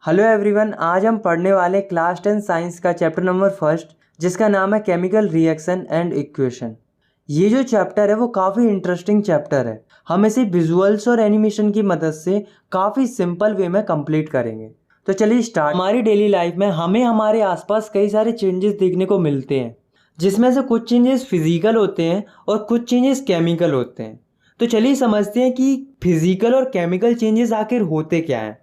Hello everyone, आज हम पढ़ने वाले क्लास 10 साइंस का चैप्टर नंबर फर्स्ट, जिसका नाम है केमिकल रिएक्शन एंड इक्वेशन। ये जो चैप्टर है वो काफ़ी इंटरेस्टिंग चैप्टर है। हम इसे विजुअल्स और एनिमेशन की मदद से काफ़ी सिंपल वे में कंप्लीट करेंगे। तो चलिए स्टार्ट। हमारी डेली लाइफ में हमें हमारे आसपास कई सारे चेंजेस देखने को मिलते हैं, जिसमें से कुछ चेंजेस फिजिकल होते हैं और कुछ चेंजेस केमिकल होते हैं। तो चलिए समझते हैं कि फिजिकल और केमिकल चेंजेस आखिर होते क्या हैं।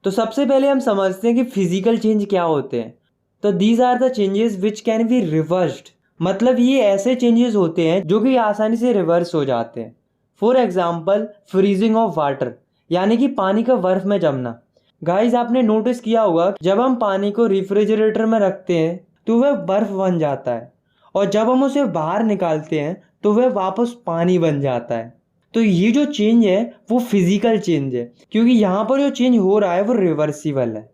तो सबसे पहले हम समझते हैं कि फिजिकल चेंज क्या होते हैं। तो these are the changes which can be reversed, मतलब ये ऐसे चेंजेस होते हैं जो कि आसानी से रिवर्स हो जाते हैं। For example freezing of water, यानी कि पानी का बर्फ में जमना। गाइस, आपने नोटिस किया होगा जब हम पानी को रेफ्रिजरेटर में रखते हैं तो वह बर्फ बन जाता है, और जब हम उसे बाहर निकालते हैं तो वह वापस पानी बन जाता है। तो ये जो चेंज है वो फिजिकल चेंज है, क्योंकि यहाँ पर जो चेंज हो रहा है वो रिवर्सिबल है।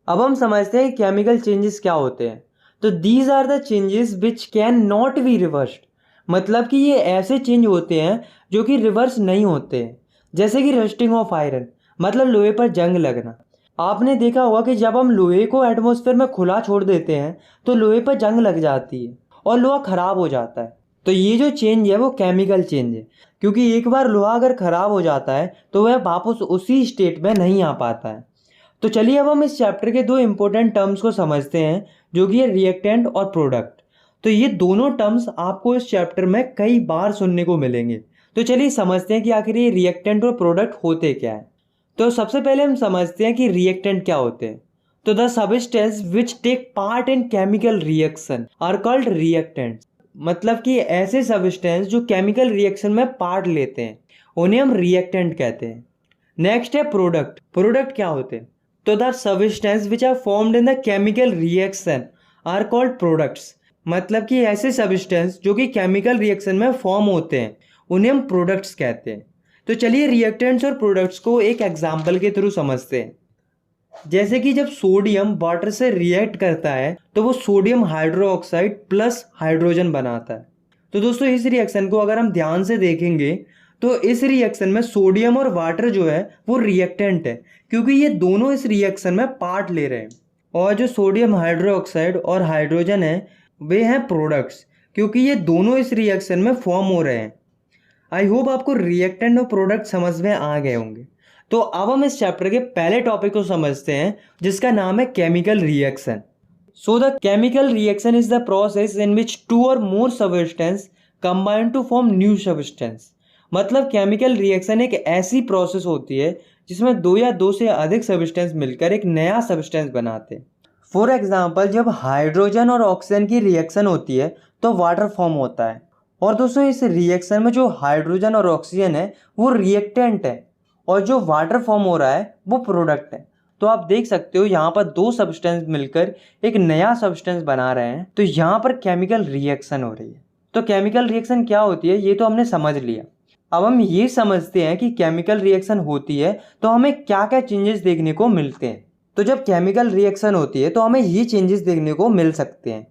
अब हम समझते हैं केमिकल चेंजेस क्या होते हैं। तो these are the changes which can not be reversed, मतलब कि ये ऐसे चेंज होते हैं जो कि रिवर्स नहीं होते हैं। जैसे कि रस्टिंग ऑफ आयरन, मतलब लोहे पर जंग लगना। आपने देखा होगा कि जब हम लोहे को एटमॉस्फेयर में खुला छोड़ देते हैं तो लोहे पर जंग लग जाती है और लोहा खराब हो जाता है। तो ये जो चेंज है वो केमिकल चेंज है, क्योंकि एक बार लोहा अगर खराब हो जाता है तो वह वापस उसी स्टेट में नहीं आ पाता है। तो चलिए अब हम इस चैप्टर के दो इंपॉर्टेंट टर्म्स को समझते हैं, जो कि है रिएक्टेंट और प्रोडक्ट। तो ये दोनों टर्म्स आपको इस चैप्टर में कई बार सुनने को मिलेंगे। तो चलिए समझते हैं कि आखिर ये रिएक्टेंट और प्रोडक्ट होते क्या है। तो सबसे पहले हम समझते हैं कि रिएक्टेंट क्या होते हैं। तो the substance which take part in chemical reaction are called reactants, मतलब कि ऐसे सब्सटेंस जो केमिकल रिएक्शन में पार्ट लेते हैं उन्हें हम रिएक्टेंट कहते हैं। नेक्स्ट है प्रोडक्ट। प्रोडक्ट क्या होते हैं? तो the substance which are formed in the chemical reaction are called products, मतलब कि ऐसे सब्सटेंस जो कि केमिकल रिएक्शन में फॉर्म होते हैं उन्हें हम प्रोडक्ट्स कहते हैं। तो चलिए रिएक्टेंट्स और प्रोडक्ट्स को एक एग्जाम्पल के थ्रू समझते हैं। जैसे कि जब सोडियम वाटर से रिएक्ट करता है तो वो सोडियम हाइड्रोक्साइड प्लस हाइड्रोजन बनाता है। तो दोस्तों इस रिएक्शन को अगर हम ध्यान से देखेंगे तो इस रिएक्शन में सोडियम और वाटर जो है वो रिएक्टेंट है, क्योंकि ये दोनों इस रिएक्शन में पार्ट ले रहे हैं। और जो सोडियम हाइड्रोक्साइड और हाइड्रोजन है वे हैं प्रोडक्ट्स, क्योंकि ये दोनों इस रिएक्शन में फॉर्म हो रहे हैं। आई होप आपको रिएक्टेंट और प्रोडक्ट समझ में आ गए होंगे। तो अब हम इस चैप्टर के पहले टॉपिक को समझते हैं, जिसका नाम है chemical reaction. So the chemical reaction is the process in which two or more substance combine to form new substance, मतलब केमिकल रिएक्शन एक ऐसी प्रोसेस होती है जिसमें दो या दो से अधिक सब्सटेंस मिलकर एक नया सब्सटेंस बनाते हैं। फॉर एग्जाम्पल जब हाइड्रोजन और ऑक्सीजन की रिएक्शन होती है तो वाटर फॉर्म होता है। और दोस्तों इस रिएक्शन में जो हाइड्रोजन और ऑक्सीजन है वो रिएक्टेंट है, और जो वाटर फॉर्म हो रहा है वो प्रोडक्ट है। तो आप देख सकते हो यहाँ पर दो सब्सटेंस मिलकर एक नया सब्सटेंस बना रहे हैं, तो यहाँ पर केमिकल रिएक्शन हो रही है। तो केमिकल रिएक्शन क्या होती है ये तो हमने समझ लिया। अब हम ये समझते हैं कि केमिकल रिएक्शन होती है तो हमें क्या क्या चेंजेस देखने को मिलते हैं। तो जब केमिकल रिएक्शन होती है तो हमें ये चेंजेस देखने को मिल सकते हैं।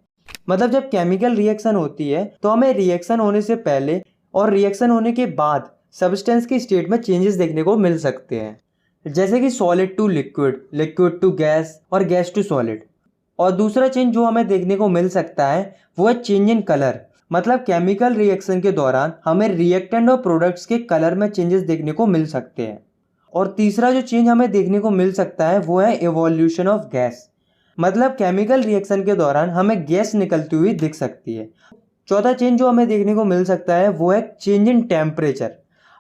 मतलब जब केमिकल रिएक्शन होती है तो हमें रिएक्शन होने से पहले और रिएक्शन होने के बाद सब्सटेंस की स्टेट में चेंजेस देखने को मिल सकते हैं, जैसे कि solid to liquid, liquid to gas और गैस टू सॉलिड। और दूसरा चेंज जो हमें देखने को मिल सकता है वो है चेंज इन कलर, मतलब केमिकल रिएक्शन के दौरान हमें रिएक्टेंट और प्रोडक्ट्स के कलर में चेंजेस देखने को मिल सकते हैं। और तीसरा जो चेंज हमें देखने को मिल सकता है वो है इवोल्यूशन ऑफ गैस, मतलब केमिकल रिएक्शन के दौरान हमें गैस निकलती हुई दिख सकती है। चौथा चेंज जो हमें देखने को मिल सकता है वो है चेंज इन टेम्परेचर,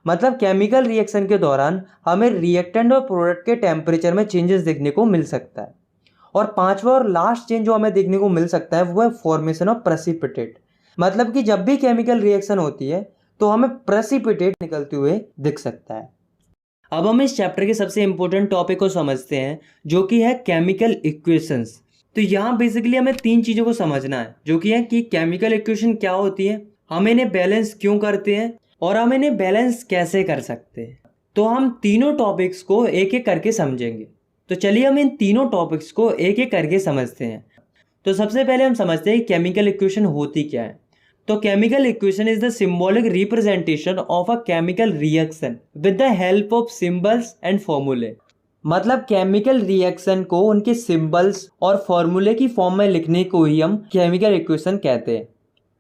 मतलब केमिकल रिएक्शन के दौरान हमें रिएक्टेंट और प्रोडक्ट के टेम्परेचर में चेंजेस देखने को मिल सकता है। और पांचवा और लास्ट चेंज जो हमें देखने को मिल सकता है वो है फॉर्मेशन ऑफ प्रेसिपिटेट, मतलब कि जब भी केमिकल रिएक्शन होती है तो हमें प्रेसिपिटेट निकलते हुए दिख सकता है। अब हम इस चैप्टर के सबसे इंपॉर्टेंट टॉपिक को समझते हैं, जो कि है केमिकल इक्वेशंस। तो यहाँ बेसिकली हमें तीन चीज़ों को समझना है, जो कि है कि केमिकल इक्वेशन क्या होती है, हम इन्हें बैलेंस क्यों करते हैं और हम इन्हें बैलेंस कैसे कर सकते हैं। तो हम तीनों टॉपिक्स को एक एक करके समझेंगे। तो चलिए हम इन तीनों टॉपिक्स को एक एक करके समझते हैं। तो सबसे पहले हम समझते हैं केमिकल इक्वेशन होती क्या है। तो chemical equation is the symbolic representation of a chemical reaction with the help of symbols and फॉर्मूले। मतलब केमिकल रिएक्शन को उनके सिंबल्स और फॉर्मूले की फॉर्म में लिखने को ही हम केमिकल इक्वेशन कहते हैं।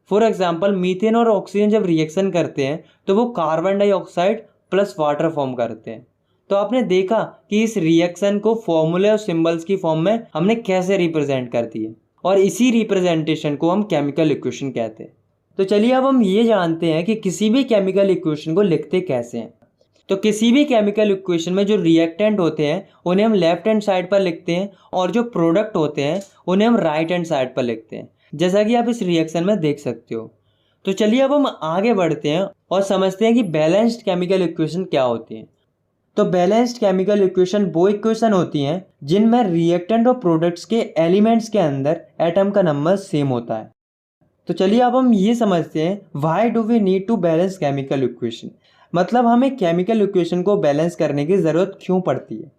फॉर एग्जांपल मीथेन और ऑक्सीजन जब रिएक्शन करते हैं तो वो carbon dioxide plus water form करते हैं। तो आपने देखा कि इस रिएक्शन को फॉर्मूले और सिंबल्स की फॉर्म में हमने कैसे रिप्रेजेंट कर दिए, और इसी रिप्रेजेंटेशन को हम केमिकल इक्वेशन कहते हैं। तो चलिए अब हम ये जानते हैं कि किसी भी केमिकल इक्वेशन को लिखते कैसे हैं। तो किसी भी केमिकल इक्वेशन में जो रिएक्टेंट होते हैं उन्हें हम लेफ्ट हैंड साइड पर लिखते हैं, और जो प्रोडक्ट होते हैं उन्हें हम राइट हैंड साइड पर लिखते हैं, जैसा कि आप इस रिएक्शन में देख सकते हो। तो चलिए अब हम आगे बढ़ते हैं और समझते हैं कि बैलेंस्ड केमिकल इक्वेशन क्या होती है। तो बैलेंस्ड केमिकल इक्वेशन वो इक्वेशन होती हैं जिनमें रिएक्टेंट और प्रोडक्ट्स के एलिमेंट्स के अंदर एटम का नंबर सेम होता है। तो चलिए अब हम ये समझते हैं why do we need to balance chemical equation, मतलब हमें केमिकल इक्वेशन को बैलेंस करने की ज़रूरत क्यों पड़ती है।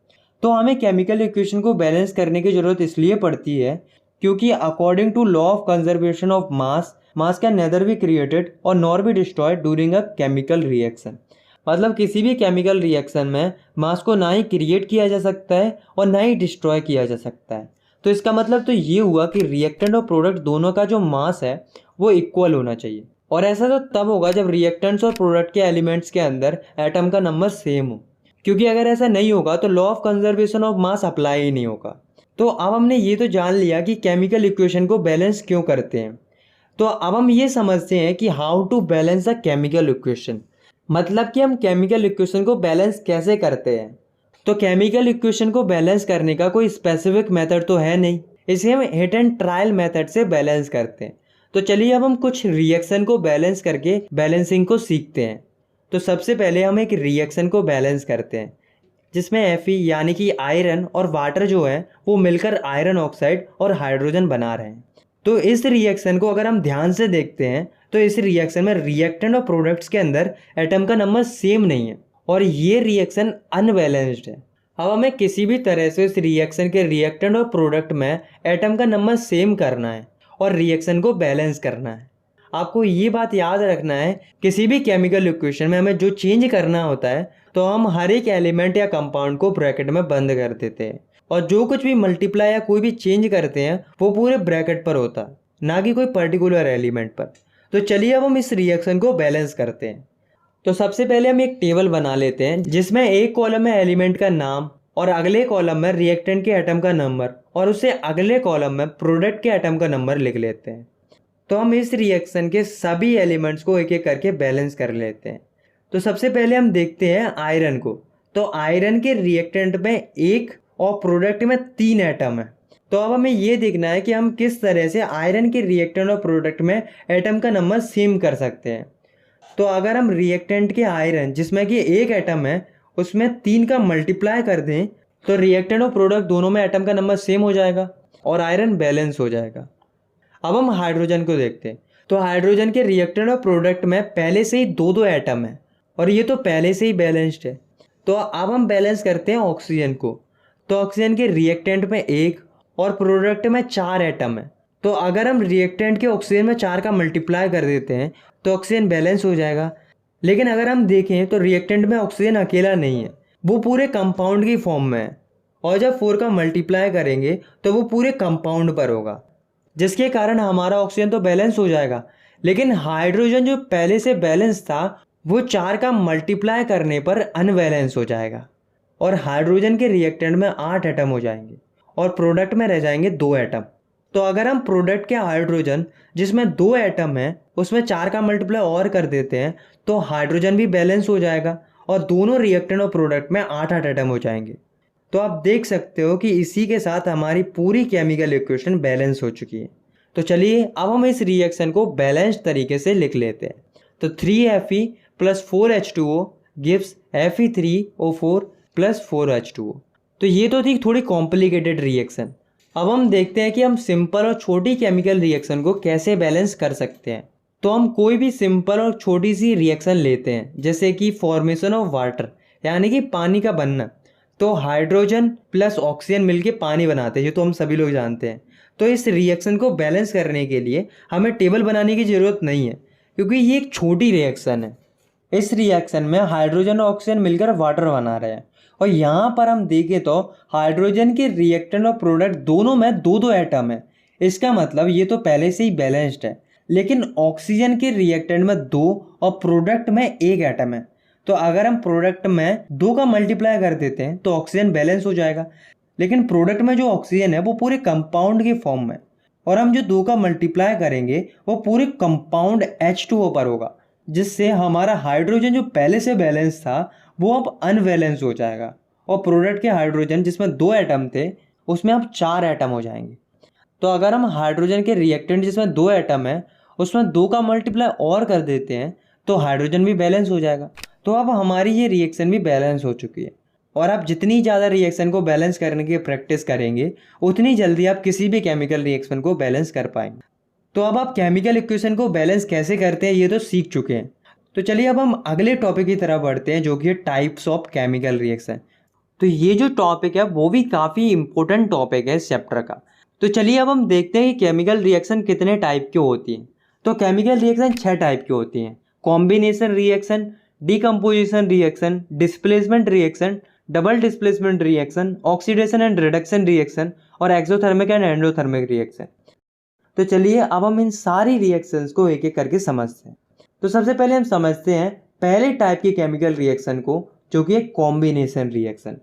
तो हमें केमिकल इक्वेशन को बैलेंस करने की ज़रूरत इसलिए पड़ती है क्योंकि according to law of conservation of mass can neither be created or nor be destroyed during a chemical reaction. मतलब किसी भी केमिकल रिएक्शन में मास को ना ही क्रिएट किया जा सकता है और ना ही डिस्ट्रॉय किया जा सकता है। तो इसका मतलब तो ये हुआ कि रिएक्टेंट और प्रोडक्ट दोनों का जो मास है वो इक्वल होना चाहिए, और ऐसा तो तब होगा जब रिएक्टेंट्स और प्रोडक्ट के एलिमेंट्स के अंदर एटम का नंबर सेम हो, क्योंकि अगर ऐसा नहीं होगा तो law of conservation of mass apply ही नहीं होगा। तो अब हमने ये तो जान लिया कि केमिकल इक्वेशन को बैलेंस क्यों करते हैं। तो अब हम ये समझते हैं कि how to balance a chemical equation, मतलब कि हम केमिकल इक्वेशन को बैलेंस कैसे करते हैं। तो केमिकल इक्वेशन को बैलेंस करने का कोई स्पेसिफिक मेथड तो है नहीं, इसे हम हिट एंड ट्रायल मेथड से बैलेंस करते हैं। तो चलिए अब हम कुछ रिएक्शन को बैलेंस करके बैलेंसिंग को सीखते हैं। तो सबसे पहले हम एक रिएक्शन को बैलेंस करते हैं जिसमें Fe यानी कि आयरन और वाटर जो है वो मिलकर आयरन ऑक्साइड और हाइड्रोजन बना रहे हैं। तो इस रिएक्शन को अगर हम ध्यान से देखते हैं तो इस रिएक्शन में रिएक्टेंट और प्रोडक्ट्स के अंदर एटम का नंबर सेम नहीं है, और ये रिएक्शन अनबैलेंस्ड है। अब हमें किसी भी तरह से इस रिएक्शन के रिएक्टेंट और प्रोडक्ट में एटम का नंबर सेम करना है और रिएक्शन को बैलेंस करना है। आपको ये बात याद रखना है, किसी भी केमिकल इक्वेशन में हमें जो चेंज करना होता है तो हम हर एक एलिमेंट या कंपाउंड को ब्रैकेट में बंद कर देते हैं, और जो कुछ भी मल्टीप्लाई या कोई भी चेंज करते हैं वो पूरे ब्रैकेट पर होता है, ना कि कोई पर्टिकुलर एलिमेंट पर। तो चलिए अब हम इस रिएक्शन को बैलेंस करते हैं। तो सबसे पहले हम एक टेबल बना लेते हैं जिसमें एक कॉलम में एलिमेंट का नाम और अगले कॉलम में रिएक्टेंट के एटम का नंबर और उससे अगले कॉलम में प्रोडक्ट के एटम का नंबर लिख लेते हैं। तो हम इस रिएक्शन के सभी एलिमेंट्स को एक एक करके बैलेंस कर लेते हैं। तो सबसे पहले हम देखते हैं आयरन को। तो आयरन के रिएक्टेंट में 1 और प्रोडक्ट में 3 एटम है। तो अब हमें ये देखना है कि हम किस तरह से आयरन के रिएक्टेंट और प्रोडक्ट में एटम का नंबर सेम कर सकते हैं। तो अगर हम रिएक्टेंट के आयरन जिसमें कि 1 एटम है उसमें 3 का मल्टीप्लाई कर दें तो रिएक्टेंट और प्रोडक्ट दोनों में एटम का नंबर सेम हो जाएगा और आयरन बैलेंस हो जाएगा। अब हम हाइड्रोजन को देखते हैं। तो हाइड्रोजन के रिएक्टेंट और प्रोडक्ट में पहले से ही 2 एटम है और ये तो पहले से ही बैलेंस्ड है। तो अब हम बैलेंस करते हैं ऑक्सीजन को। तो ऑक्सीजन के रिएक्टेंट में 1 और प्रोडक्ट में 4 एटम है। तो अगर हम रिएक्टेंट के ऑक्सीजन में 4 का मल्टीप्लाई कर देते हैं तो ऑक्सीजन बैलेंस हो जाएगा। लेकिन अगर हम देखें तो रिएक्टेंट में ऑक्सीजन अकेला नहीं है, वो पूरे कंपाउंड की फॉर्म में है, और जब 4 का मल्टीप्लाई करेंगे तो वो पूरे कंपाउंड पर होगा, जिसके कारण हमारा ऑक्सीजन तो बैलेंस हो जाएगा। लेकिन हाइड्रोजन जो पहले से बैलेंस था वो 4 का मल्टीप्लाई करने पर अनबैलेंस हो जाएगा और हाइड्रोजन के रिएक्टेंट में 8 एटम हो जाएंगे और प्रोडक्ट में रह जाएंगे 2 एटम। तो अगर हम प्रोडक्ट के हाइड्रोजन जिसमें 2 एटम है उसमें 4 का मल्टीप्लाई और कर देते हैं तो हाइड्रोजन भी बैलेंस हो जाएगा और दोनों रिएक्टेंट और प्रोडक्ट में 8-8 एटम हो जाएंगे। तो आप देख सकते हो कि इसी के साथ हमारी पूरी केमिकल इक्वेशन बैलेंस हो चुकी है। तो चलिए अब हम इस रिएक्शन को बैलेंस्ड तरीके से लिख लेते हैं। तो 3Fe + 4H2O gives Fe3O4 + 4H2O। तो ये तो थी थोड़ी कॉम्प्लिकेटेड रिएक्शन। अब हम देखते हैं कि हम सिंपल और छोटी केमिकल रिएक्शन को कैसे बैलेंस कर सकते हैं। तो हम कोई भी सिंपल और छोटी सी रिएक्शन लेते हैं, जैसे कि फॉर्मेशन ऑफ वाटर यानी कि पानी का बनना। तो हाइड्रोजन प्लस ऑक्सीजन मिलके पानी बनाते हैं, ये तो हम सभी लोग जानते हैं। तो इस रिएक्शन को बैलेंस करने के लिए हमें टेबल बनाने की ज़रूरत नहीं है, क्योंकि ये एक छोटी रिएक्शन है। इस रिएक्शन में हाइड्रोजन और ऑक्सीजन मिलकर वाटर बना रहे हैं और यहाँ पर हम देखें तो हाइड्रोजन के रिएक्टेंट और प्रोडक्ट दोनों में दो दो एटम है। इसका मतलब ये तो पहले से ही बैलेंस्ड है। लेकिन ऑक्सीजन के रिएक्टेंट में 2 और प्रोडक्ट में 1 एटम है। तो अगर हम प्रोडक्ट में 2 का मल्टीप्लाई कर देते हैं तो ऑक्सीजन बैलेंस हो जाएगा। लेकिन प्रोडक्ट में जो ऑक्सीजन है वो पूरे कंपाउंड के फॉर्म में, और हम जो 2 का मल्टीप्लाई करेंगे वो पूरे कंपाउंड H2O पर होगा, जिससे हमारा हाइड्रोजन जो पहले से बैलेंस था वो अब अनबैलेंस हो जाएगा। और प्रोडक्ट के हाइड्रोजन जिसमें 2 एटम थे उसमें अब 4 एटम हो जाएंगे। तो अगर हम हाइड्रोजन के रिएक्टेंट जिसमें 2 एटम है उसमें 2 का मल्टीप्लाई और कर देते हैं तो हाइड्रोजन भी बैलेंस हो जाएगा। तो अब हमारी ये रिएक्शन भी बैलेंस हो चुकी है। और आप जितनी ज़्यादा रिएक्शन को बैलेंस करने की प्रैक्टिस करेंगे उतनी जल्दी आप किसी भी केमिकल रिएक्शन को बैलेंस कर पाएंगे। तो अब आप केमिकल इक्वेशन को बैलेंस कैसे करते हैं ये तो सीख चुके हैं। तो चलिए अब हम अगले टॉपिक की तरफ बढ़ते हैं, जो कि है टाइप्स ऑफ केमिकल रिएक्शन। तो ये जो टॉपिक है वो भी काफ़ी इंपॉर्टेंट टॉपिक है इस चैप्टर का। तो चलिए अब हम देखते हैं कि केमिकल रिएक्शन कितने टाइप की होती हैं। तो केमिकल रिएक्शन 6 टाइप की होती हैं: combination reaction, decomposition reaction, displacement reaction, double displacement reaction, oxidation and reduction reaction, और एक्सोथर्मिक एंड एंडोथर्मिक रिएक्शन। तो चलिए अब हम इन सारी रिएक्शंस को एक एक करके समझते हैं। तो सबसे पहले हम समझते हैं पहले टाइप की केमिकल रिएक्शन को, जो कि है कॉम्बिनेशन रिएक्शन।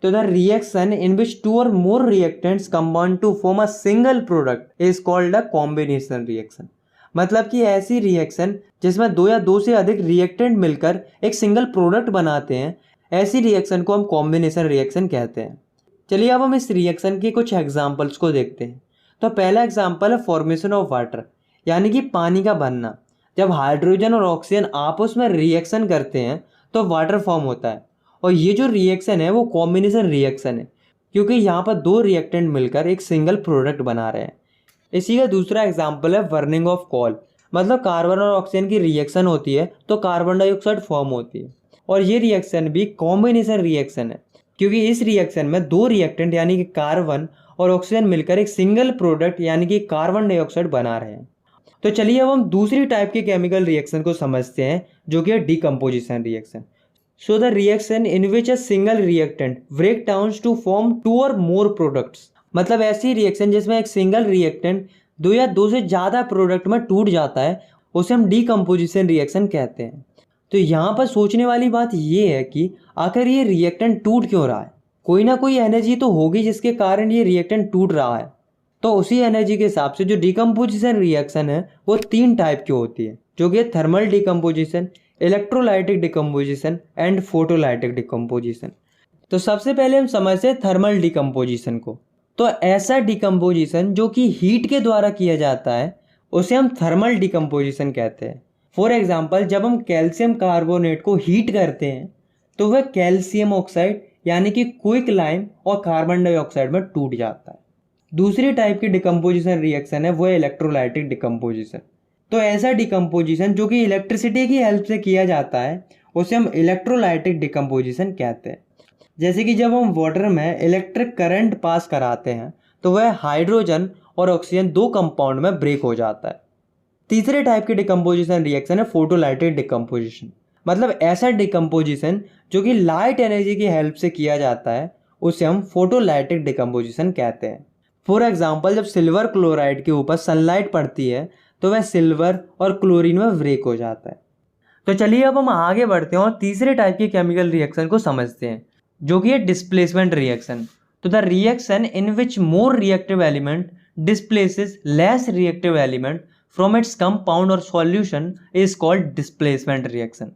तो द रिएक्शन इन विच 2 और more reactants combine to form a single product is called a combination reaction. मतलब कि ऐसी रिएक्शन जिसमें 2 या 2 से अधिक रिएक्टेंट मिलकर एक सिंगल प्रोडक्ट बनाते हैं, ऐसी रिएक्शन को हम कॉम्बिनेशन रिएक्शन कहते हैं। चलिए अब हम इस रिएक्शन के कुछ एग्जाम्पल्स को देखते हैं। तो पहला एग्जाम्पल है फॉर्मेशन ऑफ वाटर, यानी कि पानी का बनना। जब हाइड्रोजन और ऑक्सीजन आपस में रिएक्शन करते हैं तो वाटर फॉर्म होता है। और ये जो रिएक्शन है वो कॉम्बिनेशन रिएक्शन है, क्योंकि यहाँ पर 2 रिएक्टेंट मिलकर एक सिंगल प्रोडक्ट बना रहे हैं। इसी का दूसरा एग्जाम्पल है बर्निंग ऑफ कोल। मतलब कार्बन और ऑक्सीजन की रिएक्शन होती है तो कार्बन डाइऑक्साइड फॉर्म होती है, और ये रिएक्शन भी कॉम्बिनेशन रिएक्शन है, क्योंकि इस रिएक्शन में 2 रिएक्टेंट यानी कि कार्बन और ऑक्सीजन मिलकर एक सिंगल प्रोडक्ट यानी कि कार्बन डाइऑक्साइड बना रहे हैं। तो चलिए अब हम दूसरी टाइप के केमिकल रिएक्शन को समझते हैं, जो कि है decomposition reaction. So the reaction in which a single reactant break down to form 2 और मोर प्रोडक्ट्स। मतलब ऐसी रिएक्शन जिसमें एक सिंगल रिएक्टेंट 2 या 2 से ज़्यादा प्रोडक्ट में टूट जाता है, उसे हम डीकम्पोजिशन रिएक्शन कहते हैं। तो यहाँ पर सोचने वाली बात ये है कि आखिर ये रिएक्टेंट टूट क्यों रहा है। कोई ना कोई एनर्जी तो होगी जिसके कारण ये रिएक्टेंट टूट रहा है। तो उसी एनर्जी के हिसाब से जो डीकम्पोजिशन रिएक्शन है वो 3 टाइप की होती है, जो कि thermal decomposition, electrolytic decomposition and photolytic decomposition. तो सबसे पहले हम समझते हैं थर्मल डीकम्पोजिशन को। तो ऐसा डीकम्पोजिशन जो कि हीट के द्वारा किया जाता है उसे हम थर्मल डीकम्पोजिशन कहते हैं। फॉर एग्जाम्पल, जब हम कैल्शियम कार्बोनेट को हीट करते हैं तो वह कैल्शियम ऑक्साइड यानी कि क्विक लाइम और कार्बन डाइऑक्साइड में टूट जाता है। दूसरी टाइप की डिकम्पोजिशन रिएक्शन है वो है इलेक्ट्रोलाइटिक डिकम्पोजिशन। तो ऐसा डिकम्पोजिशन जो कि इलेक्ट्रिसिटी की हेल्प से किया जाता है उसे हम इलेक्ट्रोलाइटिक डिकम्पोजिशन कहते हैं। जैसे कि जब हम वाटर में इलेक्ट्रिक करंट पास कराते हैं तो वह हाइड्रोजन और ऑक्सीजन 2 कंपाउंड में ब्रेक हो जाता है। तीसरे टाइप की डिकम्पोजिशन रिएक्शन है फोटोलाइटिक डिकम्पोजिशन। मतलब ऐसा डिकम्पोजिशन जो कि लाइट एनर्जी की हेल्प से किया जाता है उसे हम फोटोलाइटिक डिकम्पोजिशन कहते हैं। फॉर एग्जाम्पल, जब सिल्वर क्लोराइड के ऊपर सनलाइट पड़ती है तो वह सिल्वर और क्लोरीन में ब्रेक हो जाता है। तो चलिए अब हम आगे बढ़ते हैं और तीसरे टाइप की केमिकल रिएक्शन को समझते हैं, जो कि है डिस्प्लेसमेंट रिएक्शन। तो the reaction in which more reactive element displaces less reactive element from its compound or solution is called displacement reaction.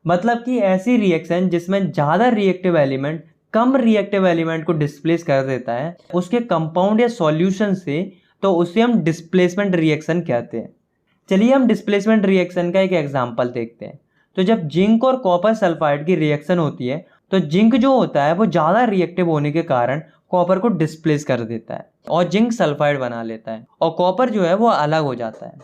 मतलब कि ऐसी रिएक्शन जिसमें ज़्यादा रिएक्टिव एलिमेंट कम रिएक्टिव एलिमेंट को डिस्प्लेस कर देता है उसके कंपाउंड या सॉल्यूशन से, तो उसे हम डिस्प्लेसमेंट रिएक्शन कहते हैं। चलिए हम डिस्प्लेसमेंट रिएक्शन का एक एग्जांपल देखते हैं। तो जब जिंक और कॉपर सल्फाइड की रिएक्शन होती है तो जिंक जो होता है वो ज़्यादा रिएक्टिव होने के कारण कॉपर को डिस्प्लेस कर देता है और जिंक सल्फाइड बना लेता है, और कॉपर जो है वो अलग हो जाता है।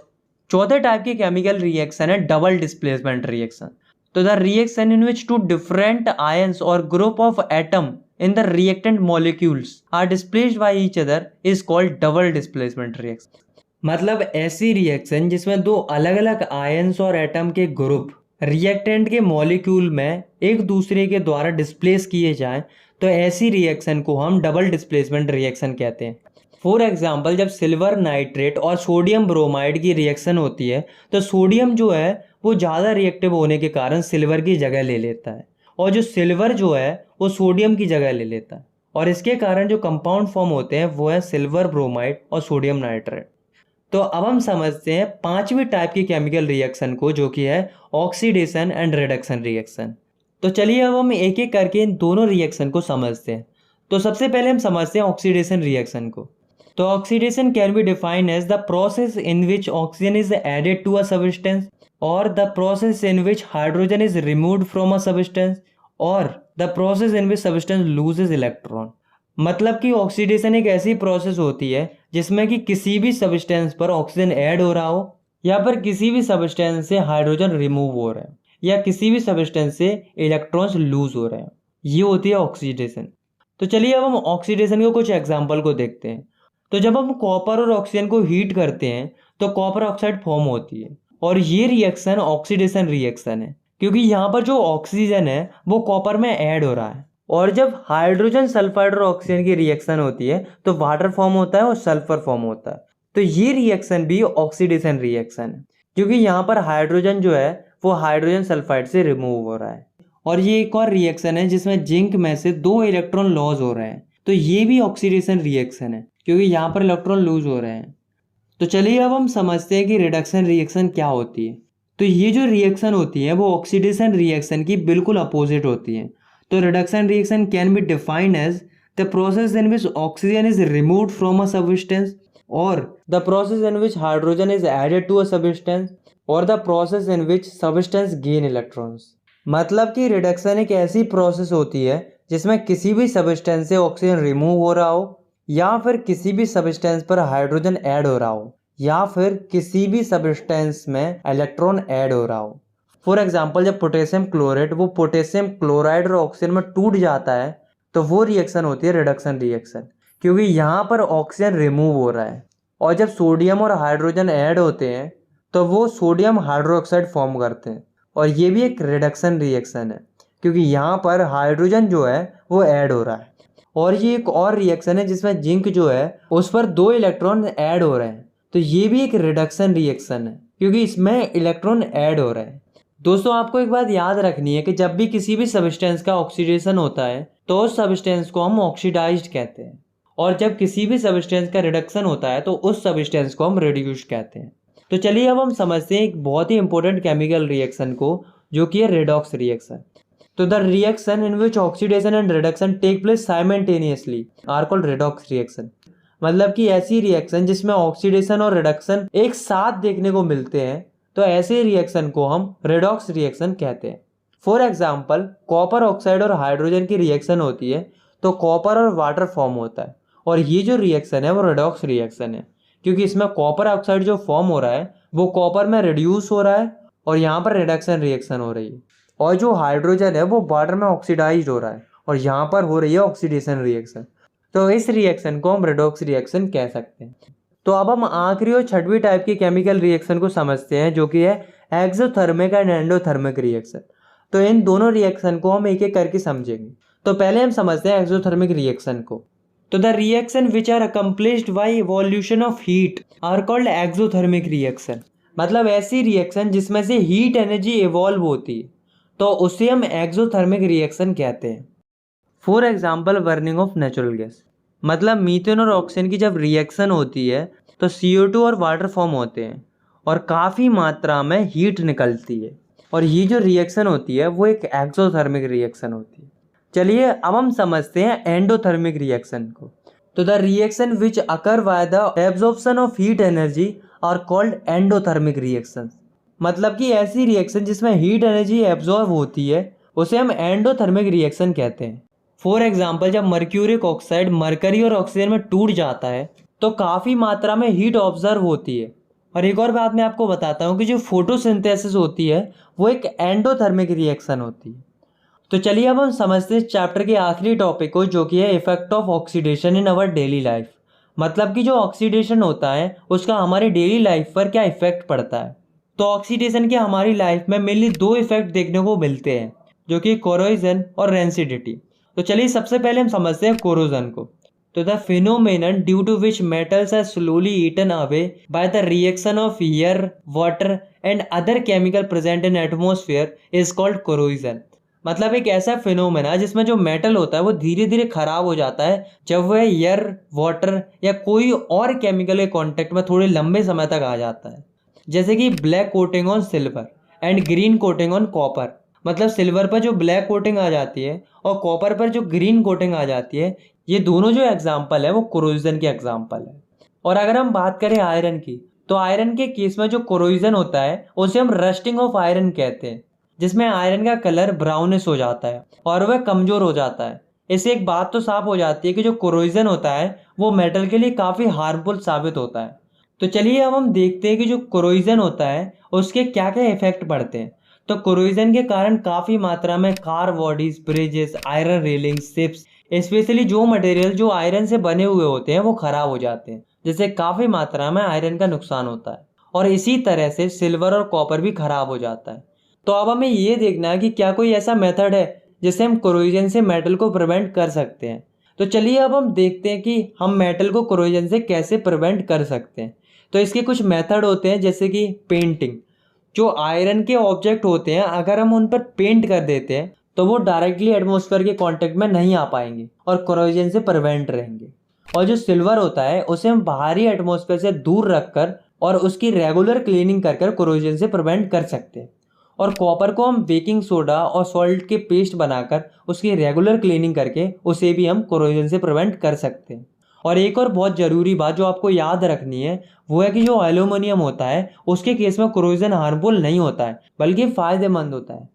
चौथे टाइप की केमिकल रिएक्शन है डबल डिस्प्लेसमेंट रिएक्शन। तो the reaction in which 2 different ions or group of atom in the reactant molecules are displaced by each other is called double displacement reaction। मतलब ऐसी रिएक्शन जिसमें 2 अलग अलग ions और atom के group reactant के molecule में एक दूसरे के द्वारा डिस्प्लेस किए जाएं तो ऐसी रिएक्शन को हम डबल डिस्प्लेसमेंट रिएक्शन कहते हैं। फॉर एग्जांपल, जब सिल्वर नाइट्रेट और सोडियम ब्रोमाइड की रिएक्शन होती है तो सोडियम जो है वो ज़्यादा रिएक्टिव होने के कारण सिल्वर की जगह ले लेता है और जो सिल्वर जो है वो सोडियम की जगह ले लेता है और इसके कारण जो कंपाउंड फॉर्म होते हैं वो है सिल्वर ब्रोमाइड और सोडियम नाइट्रेट। तो अब हम समझते हैं पांचवी टाइप की केमिकल रिएक्शन को, जो कि है ऑक्सीडेशन एंड रिडक्शन रिएक्शन। तो चलिए अब हम एक एक करके इन दोनों रिएक्शन को समझते हैं। तो सबसे पहले हम समझते हैं ऑक्सीडेशन रिएक्शन को। तो oxidation can be defined as the process in which oxygen is added to a substance or the process in which hydrogen is removed from a substance or the process in which substance loses electron. मतलब कि oxidation एक ऐसी process होती है जिसमें कि किसी भी सब्सटेंस पर ऑक्सीजन ऐड हो रहा हो या फिर किसी भी सब्सटेंस से हाइड्रोजन रिमूव हो रहा है या किसी भी सब्सटेंस से इलेक्ट्रॉन्स लूज हो रहे हैं, ये होती है ऑक्सीडेशन। तो चलिए अब हम ऑक्सीडेशन के कुछ एग्जांपल को देखते हैं। तो जब हम कॉपर और ऑक्सीजन को हीट करते हैं तो कॉपर ऑक्साइड फॉर्म होती है और ये रिएक्शन ऑक्सीडेशन रिएक्शन है, क्योंकि यहाँ पर जो ऑक्सीजन है वो कॉपर में ऐड हो रहा है। और जब हाइड्रोजन सल्फाइड और ऑक्सीजन की रिएक्शन होती है तो वाटर फॉर्म होता है और सल्फर फॉर्म होता है। तो ये रिएक्शन भी ऑक्सीडेशन रिएक्शन है, क्योंकि यहाँ पर हाइड्रोजन जो है वो हाइड्रोजन सल्फाइड से रिमूव हो रहा है। और ये एक और रिएक्शन है जिसमें जिंक में से 2 इलेक्ट्रॉन लॉस हो रहे हैं, तो ये भी ऑक्सीडेशन रिएक्शन है, क्योंकि यहाँ पर इलेक्ट्रॉन लूज हो रहे हैं। तो चलिए अब हम समझते हैं कि रिडक्शन रिएक्शन क्या होती है। तो ये जो रिएक्शन होती है वो ऑक्सीडेशन रिएक्शन की बिल्कुल अपोजिट होती है। तो reduction reaction can be defined as the process in which oxygen is removed from a substance or the process in which hydrogen is added to a substance or the process in which substance gain electrons. मतलब कि reduction एक ऐसी process होती है जिसमें किसी भी substance से ऑक्सीजन रिमूव हो रहा हो या फिर किसी भी सब्सटेंस पर हाइड्रोजन ऐड हो रहा हो या फिर किसी भी सब्सटेंस में इलेक्ट्रॉन ऐड हो रहा हो। फॉर एग्जाम्पल, जब पोटेशियम क्लोराइड वो पोटेशियम क्लोराइड और ऑक्सीजन में टूट जाता है तो वो रिएक्शन होती है रिडक्शन रिएक्शन, क्योंकि यहाँ पर ऑक्सीजन रिमूव हो रहा है। और जब सोडियम और हाइड्रोजन ऐड होते हैं तो वो सोडियम हाइड्रोक्साइड फॉर्म करते हैं और ये भी एक रिडक्शन रिएक्शन है, क्योंकि यहाँ पर हाइड्रोजन जो है वो ऐड हो रहा है। और ये एक और रिएक्शन है जिसमें जिंक जो है उस पर 2 इलेक्ट्रॉन ऐड हो रहे हैं, तो ये भी एक रिडक्शन रिएक्शन है, क्योंकि इसमें इलेक्ट्रॉन ऐड हो रहे हैं। दोस्तों, आपको एक बात याद रखनी है कि जब भी किसी भी सब्सटेंस का ऑक्सीडेशन होता है तो उस सब्सटेंस को हम ऑक्सीडाइज्ड कहते हैं और जब किसी भी सब्सटेंस का रिडक्शन होता है तो उस सब्सटेंस को हम रिड्यूस्ड कहते हैं। तो चलिए अब हम समझते हैं एक बहुत ही इंपॉर्टेंट केमिकल रिएक्शन को, जो कि है रेडॉक्स रिएक्शन। तो the reaction in which oxidation and reduction take place simultaneously are called redox reaction. मतलब कि ऐसी रिएक्शन जिसमें ऑक्सीडेशन और रिडक्शन एक साथ देखने को मिलते हैं, तो ऐसे रिएक्शन को हम रेडॉक्स रिएक्शन कहते हैं। फॉर एग्जाम्पल, कॉपर ऑक्साइड और हाइड्रोजन की रिएक्शन होती है तो कॉपर और वाटर फॉर्म होता है और ये जो रिएक्शन है वो रेडॉक्स रिएक्शन है, क्योंकि इसमें कॉपर ऑक्साइड जो फॉर्म हो रहा है वो कॉपर में रिड्यूस हो रहा है और यहाँ पर रिडक्शन रिएक्शन हो रही है। और जो हाइड्रोजन है वो वाटर में ऑक्सीडाइज हो रहा है और यहाँ पर हो रही है ऑक्सीडेशन रिएक्शन। तो इस रिएक्शन को हम रेडॉक्स रिएक्शन कह सकते हैं। तो अब हम आखिरी और छठवीं टाइप की केमिकल रिएक्शन को समझते हैं, जो कि है एक्सोथर्मिक एंड एंडोथर्मिक रिएक्शन। तो इन दोनों रिएक्शन को हम एक एक करके समझेंगे। तो पहले हम समझते हैं एक्सोथर्मिक रिएक्शन को। तो the reaction which are accomplished by evolution of heat are called exothermic reaction. मतलब ऐसी रिएक्शन जिसमें से हीट एनर्जी इवॉल्व होती है तो उसे हम एक्सोथर्मिक रिएक्शन कहते हैं। For example, burning of natural gas. मतलब मीथेन और ऑक्सीजन की जब रिएक्शन होती है तो CO2 और वाटर फॉर्म होते हैं और काफ़ी मात्रा में हीट निकलती है और ये जो रिएक्शन होती है वो एक एक्सोथर्मिक रिएक्शन होती है। चलिए अब हम समझते हैं एंडोथर्मिक रिएक्शन को। तो the reaction which occur by the absorption of heat energy are called endothermic reaction. मतलब कि ऐसी रिएक्शन जिसमें हीट एनर्जी एब्जॉर्ब होती है उसे हम एंडोथर्मिक रिएक्शन कहते हैं। फॉर एग्जाम्पल, जब मर्क्यूरिक ऑक्साइड मरकरी और ऑक्सीजन में टूट जाता है तो काफ़ी मात्रा में हीट ऑब्जर्व होती है। और एक और बात मैं आपको बताता हूँ कि जो फोटोसिंथेसिस होती है वो एक एंडोथर्मिक रिएक्शन होती है। तो चलिए अब हम समझते हैं चैप्टर के आखिरी टॉपिक को, जो कि है effect of oxidation in our daily life. मतलब कि जो ऑक्सीडेशन होता है उसका हमारे डेली लाइफ पर क्या इफेक्ट पड़ता है। तो ऑक्सीडेशन के हमारी लाइफ में मेनली दो इफेक्ट देखने को मिलते हैं, जो कि कोरोजन और रेंसिडिटी। तो चलिए सबसे पहले हम समझते हैं कोरोजन को। तो the phenomenon due to which metals are slowly eaten away by the reaction of air, water and other chemical present in atmosphere is called corrosion. मतलब एक ऐसा फिनोमेना जिसमें जो मेटल होता है वो धीरे धीरे खराब हो जाता है जब वह एयर, वाटर या कोई और केमिकल के कांटेक्ट में थोड़े लंबे समय तक आ जाता है। जैसे कि black coating on silver and green coating on copper. मतलब सिल्वर पर जो ब्लैक कोटिंग आ जाती है और कॉपर पर जो ग्रीन कोटिंग आ जाती है, ये दोनों जो एग्जाम्पल है वो कोरोजन के एग्जाम्पल है। और अगर हम बात करें आयरन की, तो आयरन के केस में जो कोरोजन होता है उसे हम रस्टिंग ऑफ आयरन कहते हैं, जिसमें आयरन का कलर ब्राउनिश हो जाता है और वह कमजोर हो जाता है। इससे एक बात तो साफ हो जाती है कि जो कोरोजन होता है वो मेटल के लिए काफ़ी हार्मफुल साबित होता है। तो चलिए अब हम देखते हैं कि जो कोरोजन होता है उसके क्या क्या इफेक्ट पड़ते हैं। तो कोरोजन के कारण काफ़ी मात्रा में car bodies, bridges, iron railing, ships, specially जो मटेरियल जो आयरन से बने हुए होते हैं वो खराब हो जाते हैं, जिससे काफ़ी मात्रा में आयरन का नुकसान होता है। और इसी तरह से सिल्वर और कॉपर भी खराब हो जाता है। तो अब हमें ये देखना है कि क्या कोई ऐसा मेथड है जिससे हम कोरोजन से मेटल को प्रिवेंट कर सकते हैं। तो चलिए अब हम देखते हैं कि हम मेटल को कोरोजन से कैसे प्रिवेंट कर सकते हैं। तो इसके कुछ मेथड होते हैं, जैसे कि पेंटिंग। जो आयरन के ऑब्जेक्ट होते हैं अगर हम उन पर पेंट कर देते हैं तो वो डायरेक्टली एटमॉस्फेयर के कांटेक्ट में नहीं आ पाएंगे और कोरोजन से प्रिवेंट रहेंगे। और जो सिल्वर होता है उसे हम बाहरी एटमॉस्फेयर से दूर रखकर और उसकी रेगुलर क्लीनिंग कर कोरोजन से प्रिवेंट कर सकते हैं। और कॉपर को हम बेकिंग सोडा और सॉल्ट के पेस्ट बनाकर उसकी रेगुलर क्लीनिंग करके उसे भी हम कोरोजन से प्रिवेंट कर सकते हैं। और एक और बहुत ज़रूरी बात जो आपको याद रखनी है वो है कि जो एल्यूमिनियम होता है उसके केस में कोरोजन हार्मफुल नहीं होता है, बल्कि फ़ायदेमंद होता है।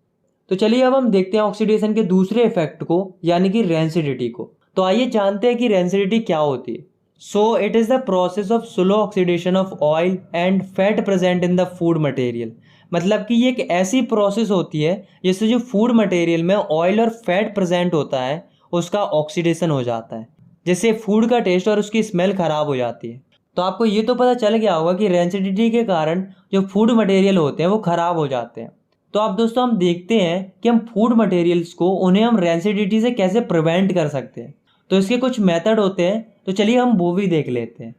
तो चलिए अब हम देखते हैं ऑक्सीडेशन के दूसरे इफेक्ट को, यानी कि रेंसिडिटी को। तो आइए जानते हैं कि रेंसिडिटी क्या होती है। So it is the process of slow oxidation of oil and fat present in the food material. मतलब कि ये एक ऐसी प्रोसेस होती है जिससे जो फूड मटेरियल में ऑयल और फैट प्रेजेंट होता है उसका ऑक्सीडेशन हो जाता है, जिससे फूड का टेस्ट और उसकी स्मेल खराब हो जाती है। तो आपको ये तो पता चल गया होगा कि रेंसिडिटी के कारण जो फूड मटेरियल होते हैं वो खराब हो जाते हैं। तो अब दोस्तों हम देखते हैं कि हम फूड मटेरियल्स को उन्हें हम रेंसिडिटी से कैसे प्रिवेंट कर सकते हैं। तो इसके कुछ मेथड होते हैं, तो चलिए हम वो भी देख लेते हैं।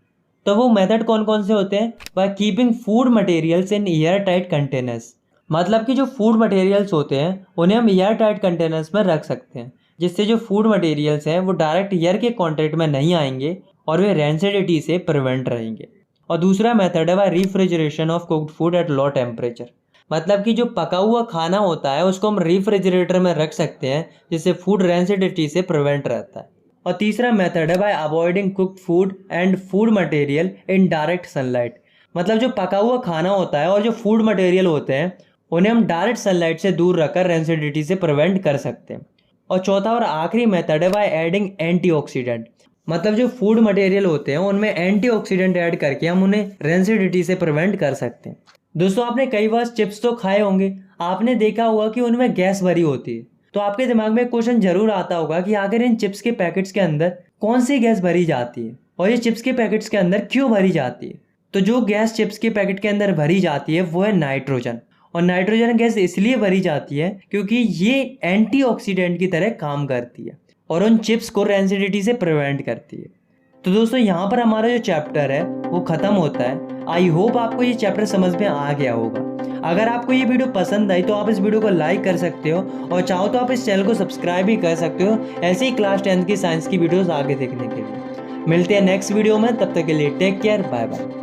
तो वो मेथड कौन कौन से होते हैं? By keeping food materials in air tight containers. मतलब कि जो फूड मटेरियल्स होते हैं उन्हें हम एयर टाइट कंटेनर्स में रख सकते हैं, जिससे जो फूड मटेरियल्स हैं वो डायरेक्ट एयर के कॉन्टेक्ट में नहीं आएंगे और वे रेंसिडिटी से प्रिवेंट रहेंगे। और दूसरा मेथड है by refrigeration of cooked food at low temperature. मतलब कि जो पका हुआ खाना होता है उसको हम रेफ्रिजरेटर में रख सकते हैं, जिससे फूड रेंसिडिटी से प्रिवेंट रहता है। और तीसरा मेथड है bye avoiding cooked food and food material in direct sunlight. मतलब जो पका हुआ खाना होता है और जो फूड मटेरियल होते हैं उन्हें हम डायरेक्ट सनलाइट से दूर रखकर रेंसिडिटी से प्रिवेंट कर सकते हैं। और चौथा और आखिरी मेथड है बाय एडिंग एंटीऑक्सीडेंट। मतलब जो फूड मटेरियल होते हैं उनमें एंटीऑक्सीडेंट ऐड करके हम उन्हें रेंसिडिटी से प्रिवेंट कर सकते हैं। दोस्तों आपने कई बार चिप्स तो खाए होंगे, आपने देखा होगा कि उनमें गैस भरी होती है। तो आपके दिमाग में क्वेश्चन जरूर आता होगा कि आखिर इन चिप्स के पैकेट्स के अंदर कौन सी गैस भरी जाती है और ये चिप्स के पैकेट्स के अंदर क्यों भरी जाती है। तो जो गैस चिप्स के पैकेट के अंदर भरी जाती है वो है नाइट्रोजन। और नाइट्रोजन गैस इसलिए भरी जाती है क्योंकि ये एंटीऑक्सीडेंट की तरह काम करती है और उन चिप्स को रेंसिडिटी से प्रिवेंट करती है। तो दोस्तों यहाँ पर हमारा जो चैप्टर है वो ख़त्म होता है। आई होप आपको ये चैप्टर समझ में आ गया होगा। अगर आपको ये वीडियो पसंद आई तो आप इस वीडियो को लाइक कर सकते हो और चाहो तो आप इस चैनल को सब्सक्राइब भी कर सकते हो ऐसे ही क्लास 10th की साइंस की वीडियोस आगे देखने के लिए। मिलते हैं नेक्स्ट वीडियो में, तब तक के लिए टेक केयर, बाय बाय।